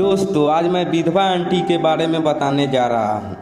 दोस्तों आज मैं विधवा आंटी के बारे में बताने जा रहा हूँ।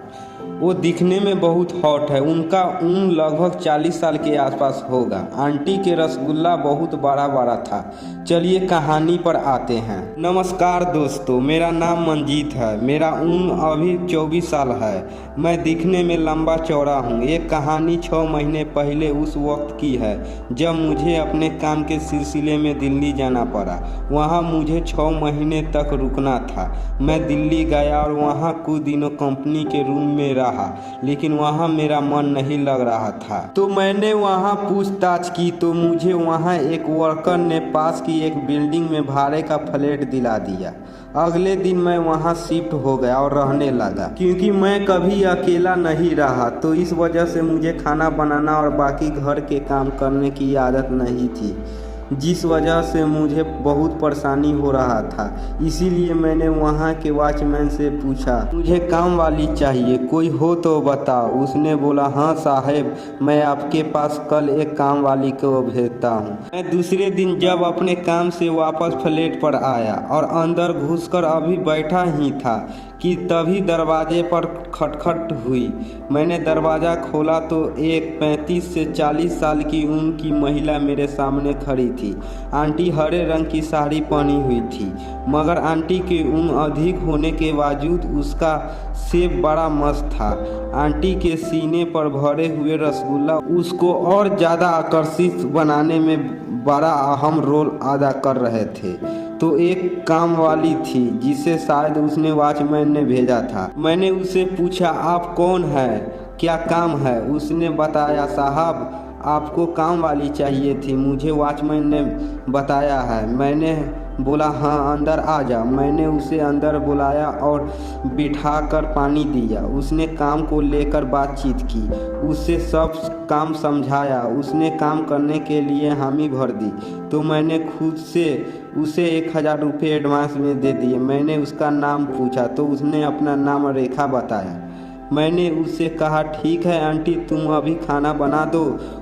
वो दिखने में बहुत हॉट है। उनका उम्र लगभग 40 साल के आसपास होगा। आंटी के रसगुल्ला बहुत बड़ा बड़ा था। चलिए कहानी पर आते हैं। नमस्कार दोस्तों, मेरा नाम मंजीत है। मेरा उम्र अभी 24 साल है। मैं दिखने में लंबा चौड़ा हूँ। एक कहानी 6 महीने पहले उस वक्त की है जब मुझे अपने काम के सिलसिले में दिल्ली जाना पड़ा। वहाँ मुझे 6 महीने तक रुकना था। मैं दिल्ली गया और वहाँ कुछ दिनों कंपनी के रूम में रहा, लेकिन वहाँ मेरा मन नहीं लग रहा था। तो मैंने वहाँ पूछताछ की तो मुझे वहाँ एक वर्कर ने पास की एक बिल्डिंग में भाड़े का फ्लैट दिला दिया। अगले दिन मैं वहाँ शिफ्ट हो गया और रहने लगा। क्योंकि मैं कभी अकेला नहीं रहा तो इस वजह से मुझे खाना बनाना और बाकी घर के काम करने की आदत नहीं थी, जिस वजह से मुझे बहुत परेशानी हो रहा था। इसीलिए मैंने वहाँ के वॉचमैन से पूछा, मुझे काम वाली चाहिए, कोई हो तो बताओ। उसने बोला, हाँ साहब, मैं आपके पास कल एक काम वाली को भेजता हूँ। मैं दूसरे दिन जब अपने काम से वापस फ्लैट पर आया और अंदर घुसकर अभी बैठा ही था कि तभी दरवाजे पर खटखट हुई। मैंने दरवाज़ा खोला तो एक 35 से 40 साल की उम्र की महिला मेरे सामने खड़ी थी। आंटी हरे रंग की साड़ी पहनी हुई थी, मगर आंटी की उम्र अधिक होने के बावजूद उसका शेप बड़ा मस्त था। आंटी के सीने पर भरे हुए रसगुल्ला उसको और ज़्यादा आकर्षित बनाने में बड़ा अहम रोल अदा कर रहे थे। तो एक काम वाली थी जिसे शायद उसने वॉचमैन ने भेजा था। मैंने उससे पूछा, आप कौन है, क्या काम है? उसने बताया, साहब आपको काम वाली चाहिए थी, मुझे वॉचमैन ने बताया है। मैंने बोला, हाँ अंदर आ जा। मैंने उसे अंदर बुलाया और बिठाकर पानी दिया। उसने काम को लेकर बातचीत की, उससे सब काम समझाया। उसने काम करने के लिए हामी भर दी तो मैंने खुद से उसे 1000 रुपये एडवांस में दे दिए। मैंने उसका नाम पूछा तो उसने अपना नाम रेखा बताया। मैंने उससे कहा, ठीक है आंटी, तुम अभी खाना बना दो।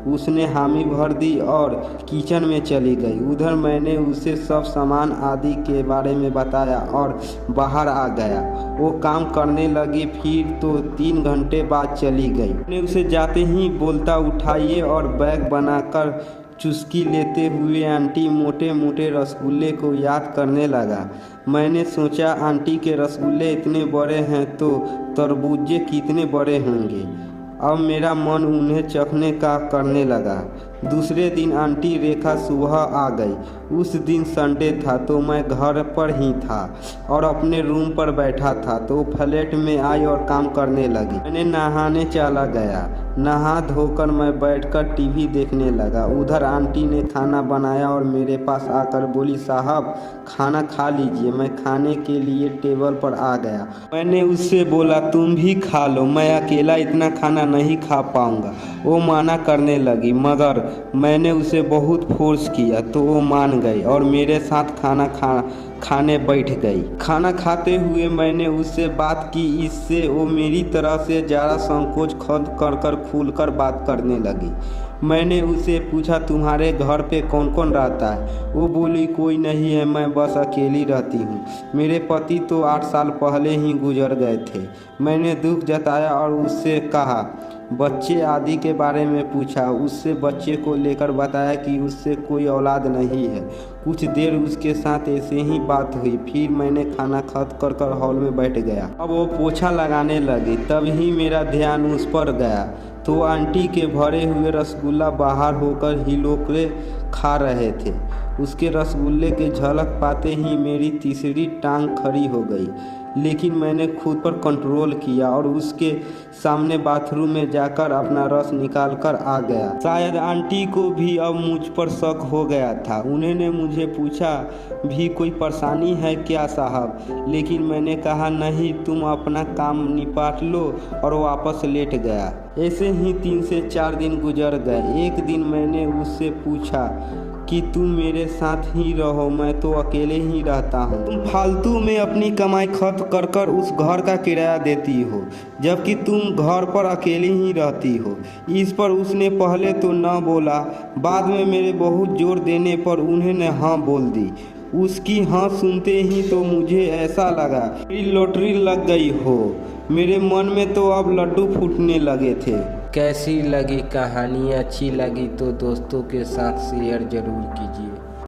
उसने हामी भर दी और किचन में चली गई। उधर मैंने उसे सब सामान आदि के बारे में बताया और बाहर आ गया। वो काम करने लगी, फिर तो 3 घंटे बाद चली गई। मैंने उसे जाते ही बोलता, उठाइए, और बैग बनाकर चुस्की लेते हुए आंटी मोटे मोटे रसगुल्ले को याद करने लगा। मैंने सोचा, आंटी के रसगुल्ले इतने बड़े हैं तो तरबूजे कितने बड़े होंगे। अब मेरा मन उन्हें चखने का करने लगा। दूसरे दिन आंटी रेखा सुबह आ गई। उस दिन संडे था तो मैं घर पर ही था और अपने रूम पर बैठा था तो फ्लैट में आई और काम करने लगी। मैंने नहाने चला गया। नहा धोकर मैं बैठकर टीवी देखने लगा। उधर आंटी ने खाना बनाया और मेरे पास आकर बोली, साहब खाना खा लीजिए। मैं खाने के लिए टेबल पर आ गया। मैंने उससे बोला, तुम भी खा लो, मैं अकेला इतना खाना नहीं खा पाऊंगा। वो मना करने लगी, मगर मैंने उसे बहुत फोर्स किया तो वो मान गई और मेरे साथ खाने बैठ गई। खाना खाते हुए मैंने उससे बात की, इससे वो मेरी तरह से ज़्यादा संकोच कर खुलकर बात करने लगी। मैंने उसे पूछा, तुम्हारे घर पे कौन कौन रहता है? वो बोली, कोई नहीं है, मैं बस अकेली रहती हूँ। मेरे पति तो 8 साल पहले ही गुजर गए थे। मैंने दुख जताया और उससे कहा, बच्चे आदि के बारे में पूछा। उससे बच्चे को लेकर बताया कि उससे कोई औलाद नहीं है। कुछ देर उसके साथ ऐसे ही बात हुई। फिर मैंने खाना खत्म कर हॉल में बैठ गया। अब वो पोछा लगाने लगी, तभी मेरा ध्यान उस पर गया तो आंटी के भरे हुए रसगुल्ला बाहर होकर हिलोकरे खा रहे थे। उसके रसगुल्ले के झलक पाते ही मेरी तीसरी टांग खड़ी हो गई, लेकिन मैंने खुद पर कंट्रोल किया और उसके सामने बाथरूम में जाकर अपना रस निकाल कर आ गया। शायद आंटी को भी अब मुझ पर शक हो गया था। उन्होंने मुझे पूछा, भी कोई परेशानी है क्या साहब? लेकिन मैंने कहा, नहीं, तुम अपना काम निपटा लो, और वापस लेट गया। ऐसे ही 3 से 4 दिन गुजर गए। एक दिन मैंने उससे पूछा कि तुम मेरे साथ ही रहो, मैं तो अकेले ही रहता हूँ। तुम फालतू में अपनी कमाई खर्च कर उस घर का किराया देती हो, जबकि तुम घर पर अकेले ही रहती हो। इस पर उसने पहले तो न बोला, बाद में मेरे बहुत जोर देने पर उन्होंने हाँ बोल दी। उसकी हाँ सुनते ही तो मुझे ऐसा लगा मेरी लॉटरी लग गई हो। मेरे मन में तो अब लड्डू फूटने लगे थे। कैसी लगी कहानी? अच्छी लगी तो दोस्तों के साथ शेयर जरूर कीजिए।